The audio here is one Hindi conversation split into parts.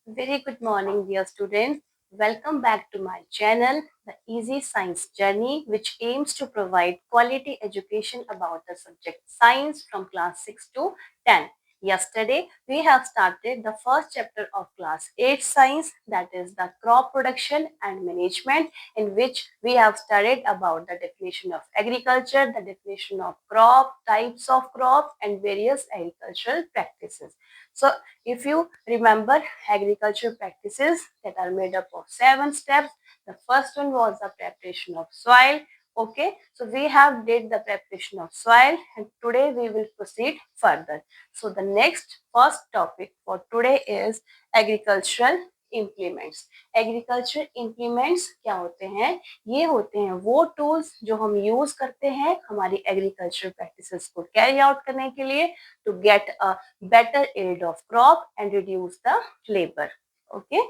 Very good morning, dear students. Welcome back to my channel, The Easy Science Journey, which aims to provide quality education about the subject science from class 6 to 10. Yesterday, we have started the first chapter of class 8 science, that is the crop production and management, in which we have studied about the definition of agriculture, the definition of crop, types of crop, and various agricultural practices. So, if you remember agriculture practices that are made up of 7 steps, the first one was the preparation of soil. Okay, so we have did the preparation of soil and today we will proceed further. So the next first topic for today is agricultural implements. Agriculture implements क्या होते हैं? ये होते हैं वो टूल्स जो हम यूज करते हैं हमारी एग्रीकल्चर प्रैक्टिसेस को कैरी आउट करने के लिए to get a better yield of crop and reduce the labor. Okay,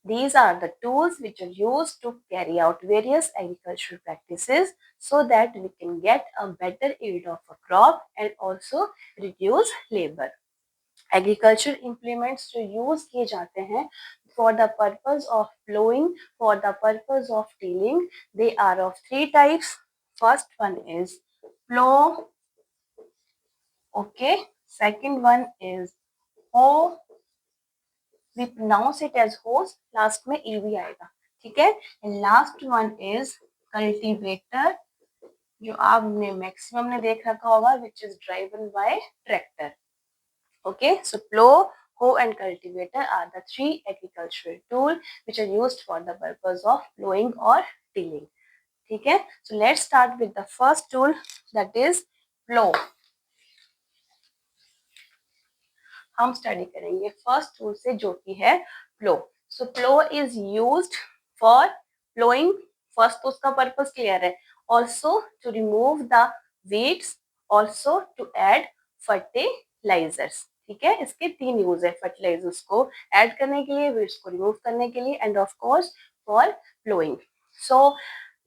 these are the tools which are used to carry out various agricultural practices so that we can get a better yield of a crop and also reduce labor. Agriculture implements जो यूज किए जाते हैं for the purpose of plowing, for the purpose of tilling, they are of 3 types. First one is plow. Okay, second one is hoe. We pronounce it as hose, last में e भी आएगा, ठीक है. And last one is cultivator, जो आपने मैक्सिमम ने देख रखा होगा, which is driven by tractor. Okay, so plow, hoe and cultivator are the 3 agricultural tools which are used for the purpose of plowing or tilling. ठीक है, so let's start with the first tool, that is plow. हम स्टडी करेंगे फर्स्ट टूल से जो कि है plough. So plough is used for ploughing. First तो उसका पर्पस क्लियर है. Also to remove the weeds, also to add fertilisers. ठीक है, इसके 3 यूज है. फर्टिलाइजर्स को ऐड करने के लिए, वीड्स को रिमूव करने के लिए, and of course for ploughing. So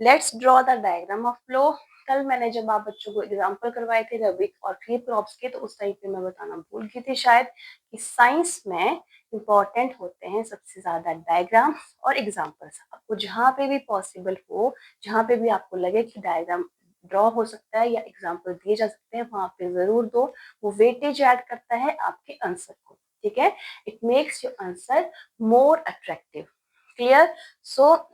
let's draw the diagram of plough. कल मैंने जब आप बच्चों को एग्जाम्पल करवाए थे रबी और क्रीप क्रॉप्स के, तो उस टाइम पे मैं बताना भूल गई थी शायद कि साइंस में इम्पॉर्टेंट होते हैं सबसे ज्यादा डायग्राम और एग्जाम्पल्स. आपको जहाँ पे भी पॉसिबल हो, जहाँ पे भी आपको लगे कि डायग्राम ड्रॉ हो सकता है या एग्जाम्पल दिए जा सकते हैं, वहां पे जरूर दो. वो वेटेज ऐड करता है आपके आंसर को. ठीक है, it makes your answer more attractive. Clear? So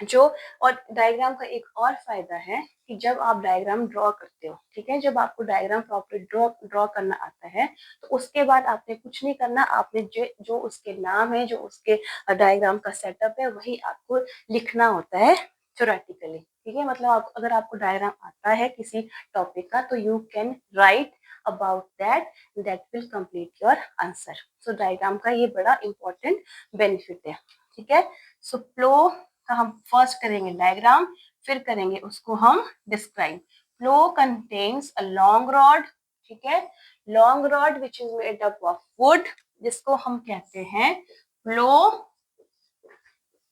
जो और डायग्राम का एक और फायदा है कि जब आप डायग्राम ड्रॉ करते हो, ठीक है, जब आपको डायग्राम प्रॉपर ड्रॉ करना आता है, तो उसके बाद आपने कुछ नहीं करना. आपने जो उसके नाम है, जो उसके डायग्राम का सेटअप है, वही आपको लिखना होता है थ्योरेटिकली. ठीक है, मतलब आप अगर आपको डायग्राम आता है किसी टॉपिक का, तो you can write about that will complete your answer. So diagram का ये बड़ा इंपॉर्टेंट बेनिफिट है. ठीक है, सो प्लो का हम फर्स्ट करेंगे डायग्राम, फिर करेंगे उसको हम describe. Plough contains a long rod. ठीक है, long rod which is made up of wood, जिसको हम कहते हैं plough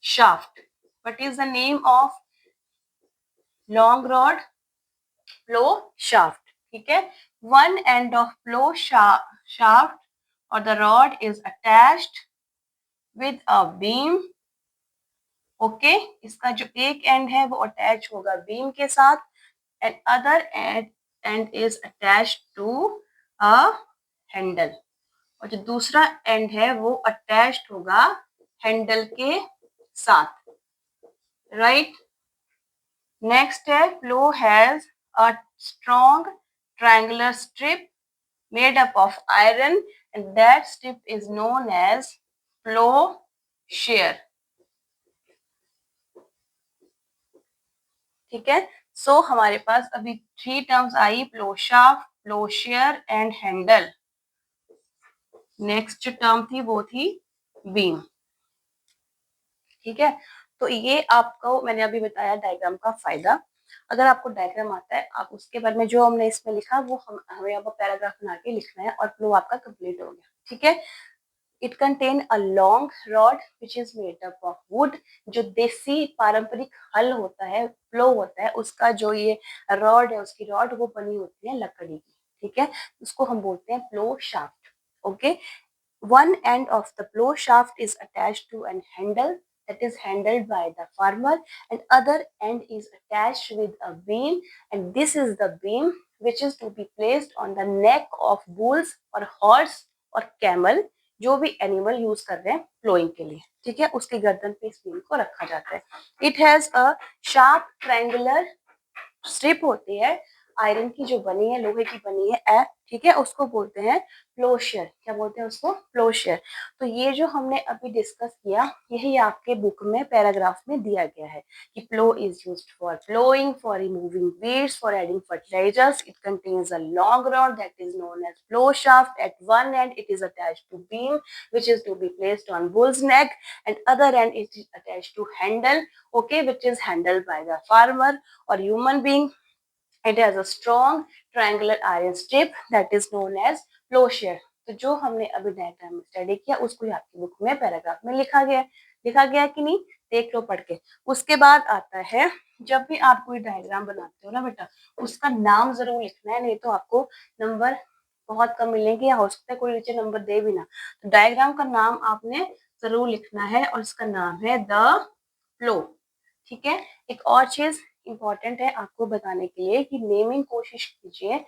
shaft. What is the name of long rod? Plough shaft. ठीक है, one end of plough shaft और the rod is attached with a beam. Okay, इसका जो एक एंड है वो अटैच होगा बीम के साथ, and other end is attached to a handle. और जो दूसरा एंड है वो अटैच्ड होगा हैंडल के साथ. राइट, नेक्स्ट है flow has a strong triangular strip made up of iron and that strip is known as flow shear. ठीक है, सो हमारे पास अभी 3 टर्म्स आई, plough shaft, plough share and handle. Next जो टर्म थी वो थी बीम. ठीक है, तो ये आपको मैंने अभी बताया डायग्राम का फायदा. अगर आपको डायग्राम आता है, आप उसके बारे में जो हमने इसमें लिखा वो हमें अब पैराग्राफ बना के लिखना है और फ्लो आपका कंप्लीट हो गया. ठीक है, it contain a long rod which is made up of would. जो देसी पारंपरिक हल होता है, प्लो होता है, उसका जो ये रॉड है, उसकी रॉड वो बनी होती है लकड़ी की. ठीक है, उसको हम बोलते हैं plough shaft. Okay, One end of the plow shaft is attached to an handle that is handled by the farmer, and other end is attached with a beam, and this is the beam which is to be placed on the neck of bulls or horse और camel, जो भी एनिमल यूज कर रहे हैं प्लोइंग के लिए, ठीक है, उसकी गर्दन पे इस बीम को रखा जाता है. It has a sharp triangular strip होती है आयरन की जो बनी है, लोहे की बनी है, ठीक है, उसको बोलते हैं प्लोशियर. क्या बोलते हैं उसको? प्लोशियर. तो ये जो हमने अभी डिस्कस किया, यही आपके बुक में पैराग्राफ में दिया गया है कि plough is used for ploughing, for removing weeds, for adding fertilisers. It contains a long rod that is known as plough shaft. At one end it is attached to beam which is to be placed on bull's neck, and other end it is attached to handle, okay, which is handled by the farmer or human being. It has a strong triangular iron strip that is known as plowshare. तो जो हमने अभी डायग्राम में स्टडी किया उसको आपकी बुक में पैराग्राफ में लिखा गया कि नहीं, देख लो पढ़ के. उसके बाद आता है, जब भी आप कोई डायग्राम बनाते हो ना बेटा, उसका नाम जरूर लिखना है, नहीं तो आपको नंबर बहुत कम मिलेंगे, या हो सकता है कोई नीचे नंबर दे भी ना. तो डायग्राम का नाम आपने जरूर लिखना है, और इसका नाम है द प्लो. ठीक है. एक और चीज इम्पोर्टेंट है आपको बताने के लिए कि नेमिंग कोशिश कीजिए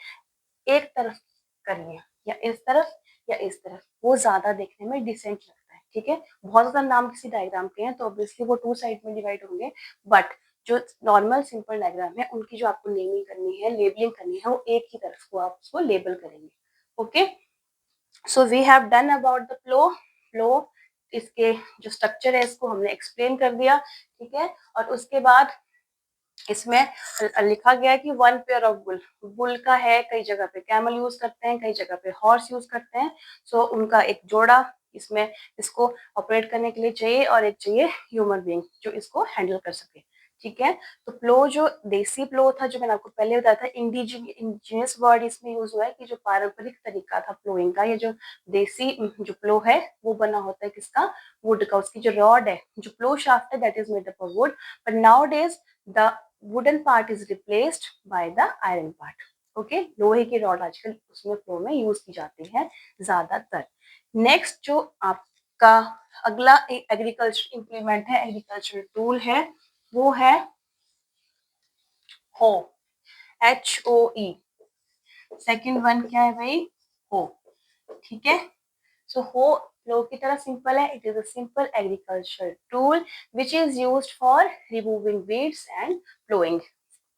एक तरफ करिए, या इस तरफ या इस तरफ, वो ज्यादा देखने में डिसेंट लगता है. ठीक है. बहुत ज्यादा नाम किसी डायग्राम के हैं तो ऑब्वियसली वो टू साइड में डिवाइड होंगे, बट जो नॉर्मल सिंपल डायग्राम है उनकी जो आपको नेमिंग करनी है, लेबलिंग करनी है, वो एक ही तरफ को आप उसको लेबल करेंगे. Okay. So we have done about the plough. इसके जो स्ट्रक्चर है इसको हमने एक्सप्लेन कर दिया. ठीक है. और उसके बाद इसमें लिखा गया है कि वन पेयर ऑफ बुल का है, कई जगह पे कैमल यूज करते हैं, कई जगह पे हॉर्स यूज करते हैं. सो उनका एक जोड़ा इसमें इसको ऑपरेट करने के लिए चाहिए, और एक चाहिए ह्यूमन बीइंग जो इसको हैंडल कर सके. ठीक है. तो प्लो जो देसी प्लो था, जो मैंने आपको पहले बताया था, इंडिजिनियस वर्ड इसमें यूज हुआ है कि जो पारंपरिक तरीका था प्लोइंग का, ये जो देसी जो प्लो है वो बना होता है किसका? वुड का. उसकी जो रॉड है, जो प्लो शाफ्ट है, that is made up of would. But now days the wooden part is replaced by the iron part. Okay. लोहे की रॉड आजकल उसमें फ्लो में यूज की जाती है ज्यादातर. नेक्स्ट जो आपका अगला एग्रीकल्चर इम्प्लीमेंट है, एग्रीकल्चर टूल है, वो है हो. HOE. सेकेंड वन क्या है भाई? हो. ठीक है. सो हो फ्लो की तरह सिंपल है. It is a simple agriculture tool which is used for removing weeds and ploughing.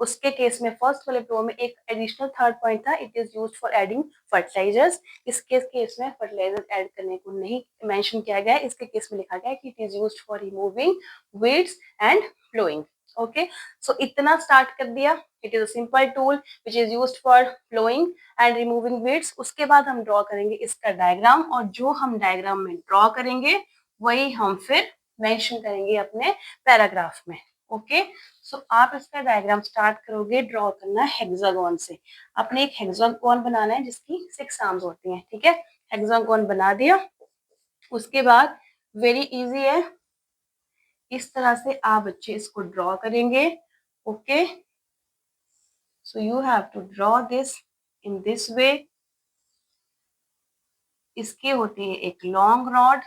उसके केस में फर्स्ट वाले प्रो में एक एडिशनल थर्ड पॉइंट था, it is used for adding fertilisers. इसके केस में फर्टिलाइजर ऐड करने को नहीं मेंशन किया गया है. इसके केस में लिखा गया है कि it is used for removing weeds and ploughing. Okay. So इतना स्टार्ट कर दिया. It is a simple tool which is used for ploughing and removing weeds. उसके बाद हम ड्रॉ करेंगे इसका डायग्राम, और जो हम डायग्राम में ड्रॉ करेंगे वही हम फिर मेंशन करेंगे अपने पैराग्राफ में. ओके. सो आप इसका डायग्राम स्टार्ट करोगे ड्रॉ करना हेक्सागोन से. आपने एक हेक्सागोन बनाना है जिसकी 6 आर्म्स होती हैं. ठीक है. हेक्सागोन बना दिया. उसके बाद वेरी इजी है, इस तरह से आप बच्चे इसको ड्रॉ करेंगे. Okay. So you have to draw this in this way. इसकी होती है एक लॉन्ग रॉड.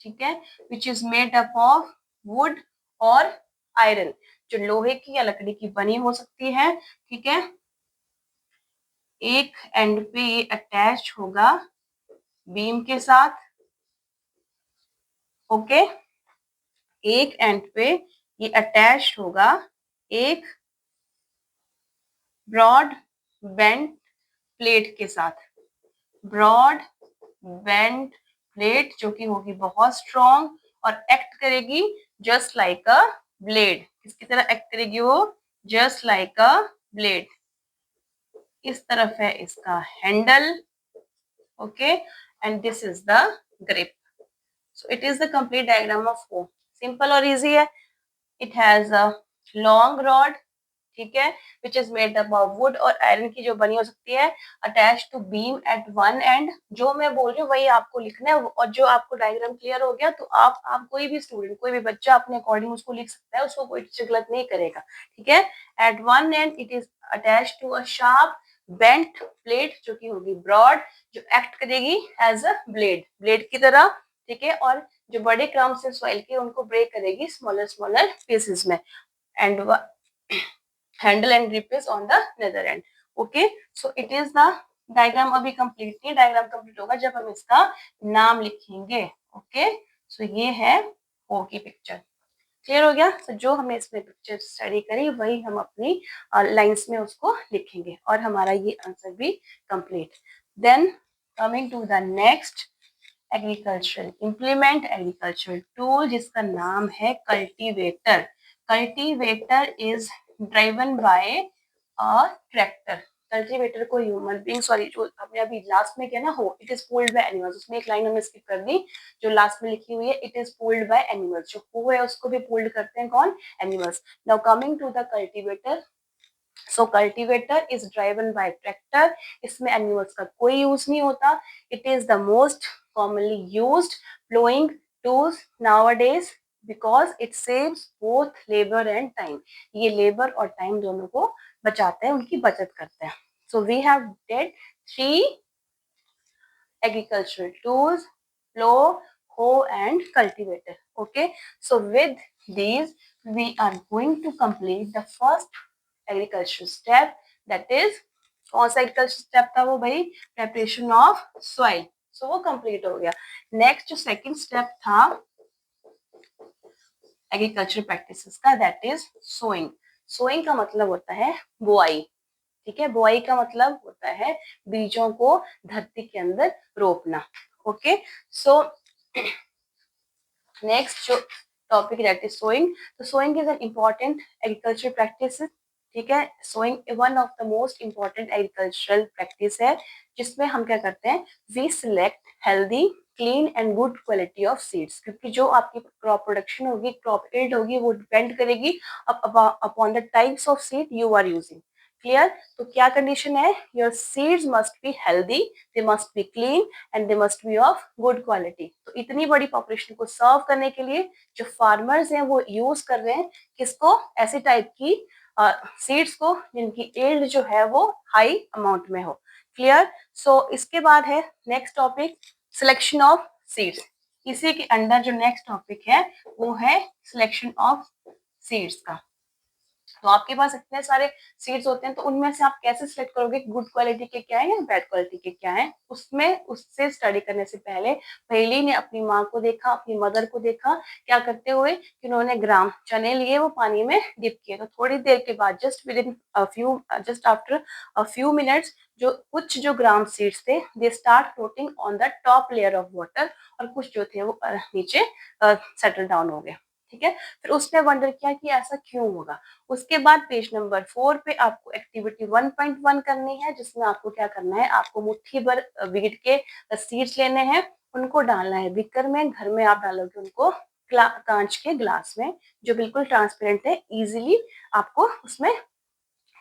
ठीक है. Which is made up of wood और आयरन, जो लोहे की या लकड़ी की बनी हो सकती है. ठीक है. एक एंड पे ये अटैच होगा बीम के साथ. ओके. एक एंड पे ये अटैच होगा एक ब्रॉड बेंड प्लेट के साथ. ब्रॉड बेंड प्लेट जो कि होगी बहुत स्ट्रॉन्ग और एक्ट करेगी जस्ट लाइक अ ब्लेड. किसकी तरह एक्ट करेगी वो? Just like a blade. इस तरफ है इसका handle. Okay. And this is the grip. So it is the complete diagram of O. Simple और easy है. It has a long rod, ठीक है, which is made up of wood और iron की जो बनी हो सकती है, attached to beam at one end. जो मैं बोल रही हूँ वही आपको लिखना है, और जो आपको डायग्राम क्लियर हो गया तो आप कोई भी स्टूडेंट, कोई भी बच्चा अपने अकॉर्डिंग उसको लिख सकता है, उसको कोई टीचर गलत नहीं करेगा. ठीक है. At one end it is attached to a sharp bent plate जो कि होगी ब्रॉड, जो एक्ट करेगी एज अ ब्लेड की तरह, ठीक है, और जो बड़े क्रम्स है सॉइल के उनको ब्रेक करेगी स्मॉलर पीसेस में, and handle and grip is on the nether end. Okay, so it is the diagram. अभी कंप्लीट नहीं, डायग्राम कंप्लीट होगा जब हम इसका नाम लिखेंगे। ओके, सो ये है ओ की पिक्चर। क्लियर हो गया? तो जो हमने इसमें पिक्चर स्टडी करी वही हम अपनी लाइंस में उसको लिखेंगे और हमारा ये आंसर भी complete. Then coming to the next agricultural implement, agricultural tool जिसका नाम है cultivator. Cultivator is driven by a tractor. Cultivator को ह्यूमन बीइंग, सॉरी जो हमने अभी लास्ट में किया ना, हो it is pulled by animals, उसमें एक लाइन हमने स्किप कर दी जो लास्ट में लिखी हुई है, it is pulled by animals. जो हु है उसको भी पुल्ड करते हैं कौन? Animals. Now coming to the cultivator, so cultivator is driven by tractor. इसमें एनिमल्स का कोई यूज नहीं होता। It is the most commonly used ploughing tools nowadays because it saves both labour and time. ये लेबर और टाइम दोनों को बचाते हैं, उनकी बचत करते हैं। So we have did 3 agricultural tools: plow, hoe and cultivator. Okay, so with these we are going to complete the first agricultural step, that is कौन सा एग्रीकल्चर स्टेप था वो भाई? Preparation of soil. सो वो कंप्लीट हो गया। नेक्स्ट जो सेकंड स्टेप था एग्रीकल्चर प्रैक्टिसेस का, दैट इज सोइंग। सोइंग का मतलब होता है बुआई, ठीक है। बुआई का मतलब होता है बीजों को धरती के अंदर रोपना। ओके, सो नेक्स्ट जो टॉपिक दैट इज सोइंग। तो sowing is an important agriculture practice, ठीक है। Sowing one of the most important agricultural practice है जिसमें हम क्या करते हैं, we select healthy clean and good quality of seeds, क्योंकि जो आपकी क्रॉप प्रोडक्शन होगी, क्रॉप यील्ड होगी, वो डिपेंड करेगी upon the types of seed you are using. Clear? तो क्या कंडीशन है, your seeds must be healthy, they must be clean and they must be of good quality. तो इतनी बड़ी पॉपुलेशन को सर्व करने के लिए जो फार्मर्स हैं वो यूज कर रहे हैं किसको, ऐसे टाइप की सीड्स को जिनकी यील्ड जो है वो हाई अमाउंट में हो। क्लियर? सो इसके बाद है next topic selection of seeds. इसी के अंदर जो नेक्स्ट टॉपिक है वो है सिलेक्शन ऑफ सीड्स का। तो आपके पास इतने सारे सीड्स होते हैं, तो उनमें से आप कैसे सिलेक्ट करोगे गुड क्वालिटी के क्या है या बैड क्वालिटी के क्या है? उसमें उससे स्टडी करने से पहले पहली ने अपनी माँ को देखा, अपनी मदर को देखा क्या करते हुए कि उन्होंने ग्राम चने लिए, वो पानी में डिप किए। तो थोड़ी देर के बाद just after a few minutes जो ग्राम सीड्स थे they start floating on the top layer of water, और कुछ जो थे वो नीचे सेटल डाउन हो गए। ठीक है, फिर उसने वंडर किया कि ऐसा क्यों होगा। उसके बाद पेज नंबर 4 पे आपको एक्टिविटी 1.1 करनी है, जिसमें आपको क्या करना है, आपको मुट्ठी भर वीट के सीड्स लेने हैं, उनको डालना है बीकर में। घर में आप डालोगे उनको कांच के ग्लास में जो बिल्कुल ट्रांसपेरेंट है, इजीली आपको उसमें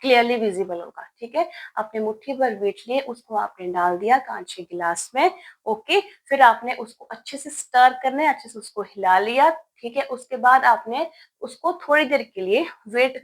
क्लियरली विजिबल होगा। ठीक है, आपने मुट्ठी भर वीट लिए, उसको आपने डाल दिया कांच के गिलास में। ओके, फिर आपने उसको अच्छे से स्टर करना है, अच्छे से उसको हिला लिया। ठीक है, उसके बाद आपने उसको थोड़ी देर के लिए वेट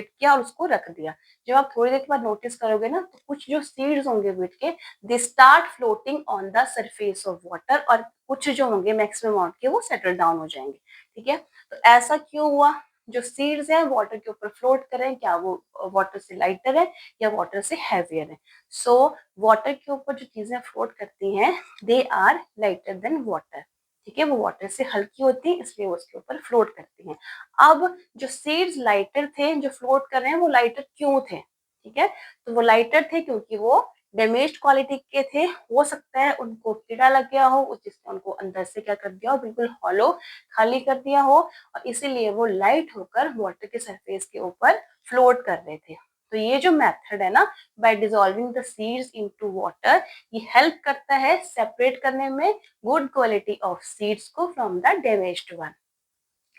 किया और उसको रख दिया। जब आप थोड़ी देर के बाद नोटिस करोगे ना, तो कुछ जो सीड्स होंगे वीट के, they start floating on the surface of water, और कुछ जो होंगे मैक्सिमम अमाउंट के वो सेटल डाउन हो जाएंगे। ठीक है, तो ऐसा क्यों हुआ? जो सीड्स हैं वाटर के ऊपर फ्लोट कर रहे हैं, क्या वो वाटर से लाइटर है या वाटर से हैवियर है? सो वाटर के ऊपर जो चीजें फ्लोट करती हैं they are lighter than water. ठीक है, वो वाटर से हल्की होती है, इसलिए वो उसके ऊपर फ्लोट करती हैं। अब जो सीड्स लाइटर थे, जो फ्लोट कर रहे हैं, वो लाइटर क्यों थे? ठीक है, तो वो लाइटर थे क्योंकि वो डैमेज्ड क्वालिटी के थे। हो सकता है उनको कीड़ा लग गया हो, जिसने उनको अंदर से क्या कर दिया हो, बिल्कुल हॉलो खाली कर दिया हो, और इसीलिए वो लाइट होकर वाटर के सरफेस के ऊपर फ्लोट कर रहे थे। तो ये जो मेथड है ना, bye dissolving the seeds into water, ये हेल्प करता है सेपरेट करने में गुड क्वालिटी ऑफ सीड्स को from the damaged one.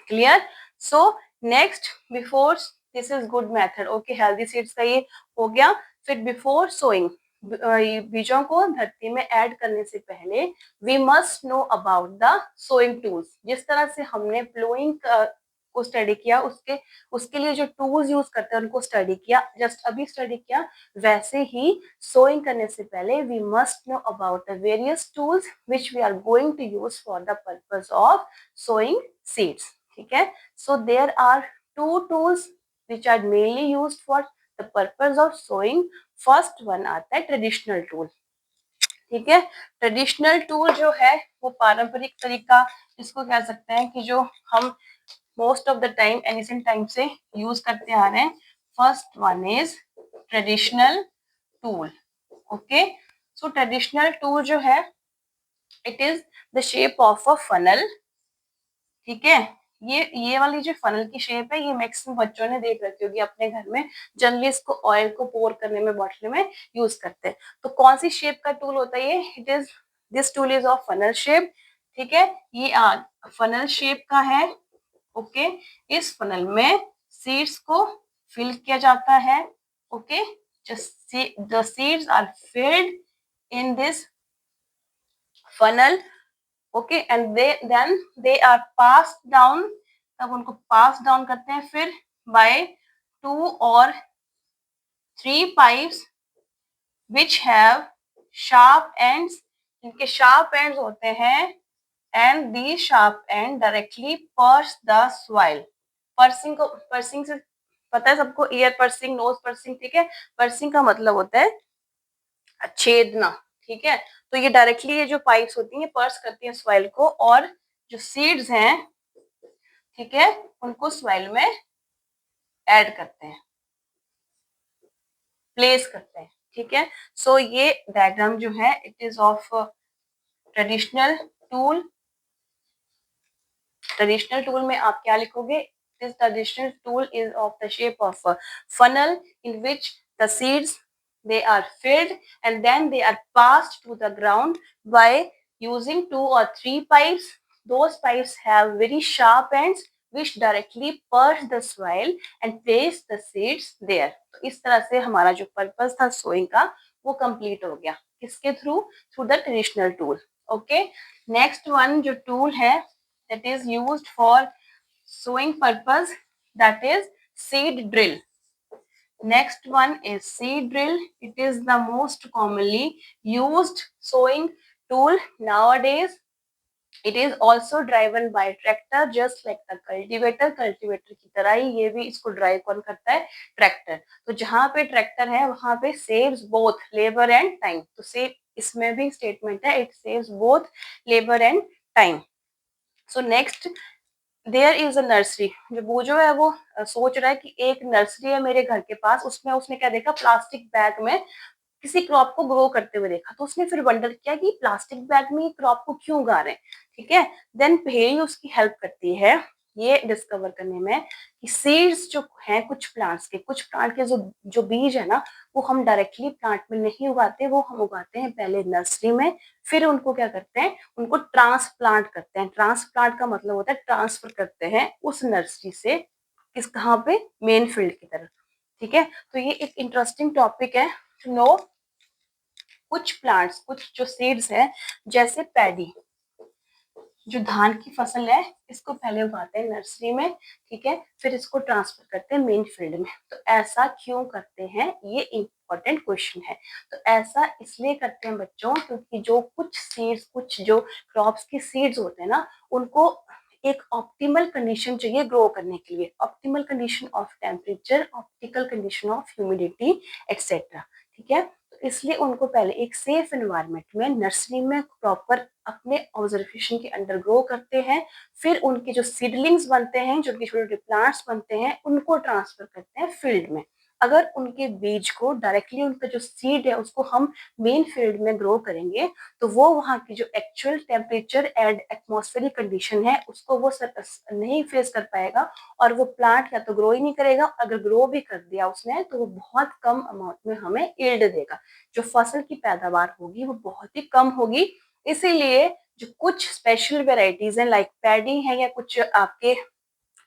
Clear? So next, before, this is good method. Okay, healthy seeds का ये हो गया। फिर बिफोर सोइंग, बीजों को धरती में ऐड करने से पहले we must know about the sowing tools. जिस तरह से हमने प्लोइंग को स्टडी किया, उसके उसके लिए जो टूल्स यूज करते हैं उनको स्टडी किया, जस्ट अभी स्टडी किया, वैसे ही सोइंग करने से पहले we must know about the various tools which we are going to use for the purpose of sowing seeds. ठीक है, so there are two tools which are mainly used for the purpose of sowing. First one आता है ट्रेडिशनल टूल। ठीक है, ट्रेडिशनल टूल जो है वो पारंपरिक तरीका, इसको कह सकते हैं कि जो हम most of the time ancient time से यूज करते आ रहे हैं। First one is traditional tool. Okay, so traditional tool जो है it is the shape of a funnel. ठीक है, ये वाली जो फनल की शेप है ये मैक्सिमम बच्चों ने देख रखी होगी अपने घर में। जनरली इसको ऑयल को पोर करने में बॉटल में यूज करते हैं। तो कौन सी शेप का टूल होता है ये? It is this tool is of funnel shape. ठीक है, ये फनल शेप का है। ओके, इस फनल में सीड्स को फिल किया जाता है। Okay, the seeds are filled in this funnel. Okay, and then they are pass down, तब उनको पास डाउन करते हैं फिर बाय 2 और 3 pipes which have sharp ends, इनके शार्प एंड्स होते हैं, and the sharp and directly purse the soil. Pursuing से पता है सबको, ईयर पर्सिंग, नोज पर्सिंग। ठीक है, पर्सिंग का मतलब होता है छेदना। ठीक है, तो ये डायरेक्टली ये जो पाइप्स होती हैं पर्स करती हैं सॉइल को, और जो सीड्स हैं, ठीक है, उनको सॉइल में ऐड करते हैं, प्लेस करते हैं। ठीक है, सो ये डायग्राम जो है it is of traditional tool. Traditional tool में आप क्या लिखोगे? This traditional tool is of the shape of a funnel in which the seeds they are filled and then they are passed to the ground by using 2 or 3 pipes. Those pipes have very sharp ends which directly purge the soil and place the seeds there. तो इस तरह से हमारा जो पर्पस था सोइंग का वो कंप्लीट हो गया। किसके through? Through the traditional tool. Okay, next one जो टूल है that is used for sowing purpose, that is seed drill. Next one is seed drill. It is the most commonly used sowing tool nowadays. It is also driven by tractor just like the cultivator. cultivator की तरह ही ये भी इसको ड्राइव कौन करता है? ट्रैक्टर। तो जहां पे ट्रैक्टर है वहां पे saves both labour and time. तो सेव इसमें भी स्टेटमेंट है, it saves both labour and time. So next, there is a nursery. जब वो जो है वो सोच रहा है कि एक नर्सरी है मेरे घर के पास, उसमें उसने क्या देखा? प्लास्टिक बैग में किसी क्रॉप को ग्रो करते हुए देखा। तो उसने फिर वंडर किया कि प्लास्टिक बैग में ये क्रॉप को क्यों उगा रहे हैं। ठीक है, देन पहेली उसकी हेल्प करती है ये डिस्कवर करने में कि सीड्स जो हैं कुछ प्लांट्स के, कुछ प्लांट के जो जो बीज है ना वो हम डायरेक्टली प्लांट में नहीं उगाते, वो हम उगाते हैं पहले नर्सरी में, फिर उनको क्या करते हैं? उनको ट्रांसप्लांट करते हैं। ट्रांसप्लांट का मतलब होता है ट्रांसफर करते हैं उस नर्सरी से किस कहाँ पे? मेन फील्ड की तरफ। ठीक है, तो ये एक इंटरेस्टिंग टॉपिक है टू नो। कुछ प्लांट्स, कुछ जो सीड्स है जैसे पैडी, जो धान की फसल है, इसको पहले उगाते हैं नर्सरी में। ठीक है, फिर इसको ट्रांसफर करते हैं मेन फील्ड में। तो ऐसा क्यों करते हैं? ये इंपॉर्टेंट क्वेश्चन है। तो ऐसा इसलिए करते हैं बच्चों क्योंकि जो कुछ सीड्स, कुछ जो क्रॉप्स की सीड्स होते हैं ना, उनको एक ऑप्टिमल कंडीशन चाहिए ग्रो करने के लिए। Optimal condition of temperature, optical condition of humidity etcetera. ठीक है, तो इसलिए उनको पहले एक सेफ एनवायरनमेंट में नर्सरी में प्रॉपर अपने ऑब्जर्वेशन के अंडर ग्रो करते हैं। फिर उनके जो सीडलिंग्स बनते हैं, जो उनके छोटे छोटे प्लांट्स बनते हैं, उनको ट्रांसफर करते हैं फील्ड में। अगर उनके बीज को डायरेक्टली उनका जो सीड है उसको हम मेन फील्ड में ग्रो करेंगे तो वो वहाँ की जो actual temperature and atmospheric condition है उसको वो नहीं फेस कर पाएगा, और वो प्लांट या तो ग्रो ही नहीं करेगा। अगर ग्रो भी कर दिया उसने तो वो बहुत कम अमाउंट में हमें यील्ड देगा। जो फसल की पैदावार होगी वो बहुत ही कम होगी। इसीलिए जो कुछ स्पेशल वेराइटीज हैं लाइक पैडी है, या कुछ आपके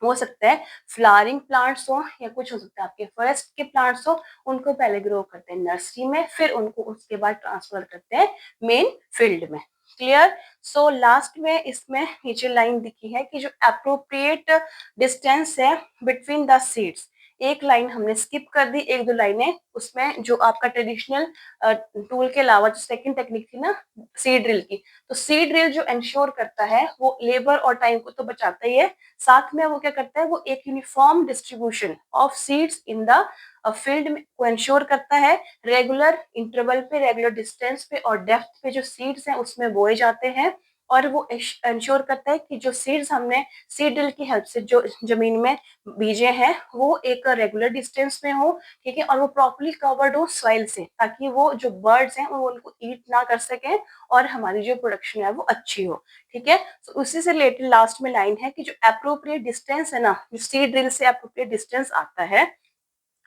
हो सकता है फ्लावरिंग प्लांट्स हो, या कुछ हो सकता है आपके फॉरेस्ट के प्लांट्स हो, उनको पहले ग्रो करते हैं नर्सरी में, फिर उनको उसके बाद ट्रांसफर करते हैं मेन फील्ड में। क्लियर। सो लास्ट में इसमें नीचे लाइन दिखी है कि जो अप्रोप्रिएट डिस्टेंस है बिटवीन द सीड्स, एक लाइन हमने स्किप कर दी, एक दो लाइनें उसमें जो आपका ट्रेडिशनल टूल के अलावा जो सेकंड टेक्निक थी ना सीड ड्रिल की, तो सीड ड्रिल जो इंश्योर करता है वो लेबर और टाइम को तो बचाता ही है, साथ में वो क्या करता है, वो एक uniform distribution of seeds in the field को इंश्योर करता है। रेगुलर इंटरवल पे, रेगुलर डिस्टेंस पे और डेप्थ पे जो सीड्स हैं उसमें बोए जाते हैं, और वो इंश्योर करता है कि जो सीड्स हमने सीड ड्रिल की हेल्प से जो जमीन में बीजे हैं वो एक रेगुलर डिस्टेंस में हो, ठीक है, और वो प्रॉपर्ली कवर्ड हो सॉइल से, ताकि वो जो बर्ड्स हैं वो उनको ईट ना कर सकें और हमारी जो प्रोडक्शन है वो अच्छी हो, ठीक है। तो उसी से रिलेटेड लास्ट में लाइन है कि जो अप्रोप्रिएट डिस्टेंस है ना, जो सीड ड्रिल से अप्रोप्रिएट डिस्टेंस आता है,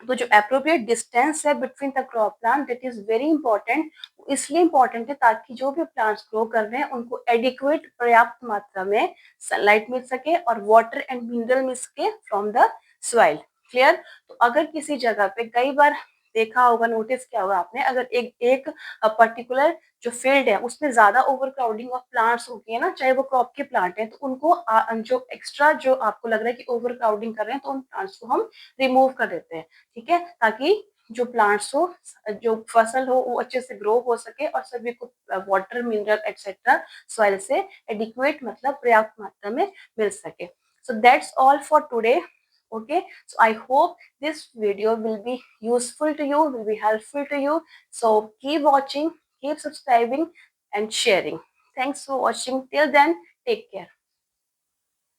तो जो अप्रोप्रिएट डिस्टेंस है between the crop plant that is very important, इसलिए इंपॉर्टेंट है ताकि जो भी प्लांट्स ग्रो कर रहे हैं उनको एडिक्वेट पर्याप्त मात्रा में सनलाइट मिल सके और वाटर एंड मिनरल मिल सके फ्रॉम द सॉइल। क्लियर। तो अगर किसी जगह पे कई बार देखा होगा, नोटिस किया होगा आपने, अगर एक एक पर्टिकुलर जो फील्ड है उसमें ज्यादा ओवर क्राउडिंग ऑफ प्लांट्स होती है ना, चाहे वो क्रॉप के प्लांट है, तो उनको जो एक्स्ट्रा जो आपको लग रहा है कि ओवर क्राउडिंग कर रहे हैं तो उन प्लांट्स को हम रिमूव कर देते हैं, ठीक है, ताकि जो प्लांट्स हो, जो फसल हो वो अच्छे से ग्रो हो सके और सभी को वाटर मिनरल एक्सेट्रा सॉइल से एडिक्वेट मतलब पर्याप्त मात्रा में मिल सके। So that's all for today. Okay, so I hope this video will be useful to you, will be helpful to you. So keep watching, keep subscribing and sharing. Thanks for watching. Till then, take care.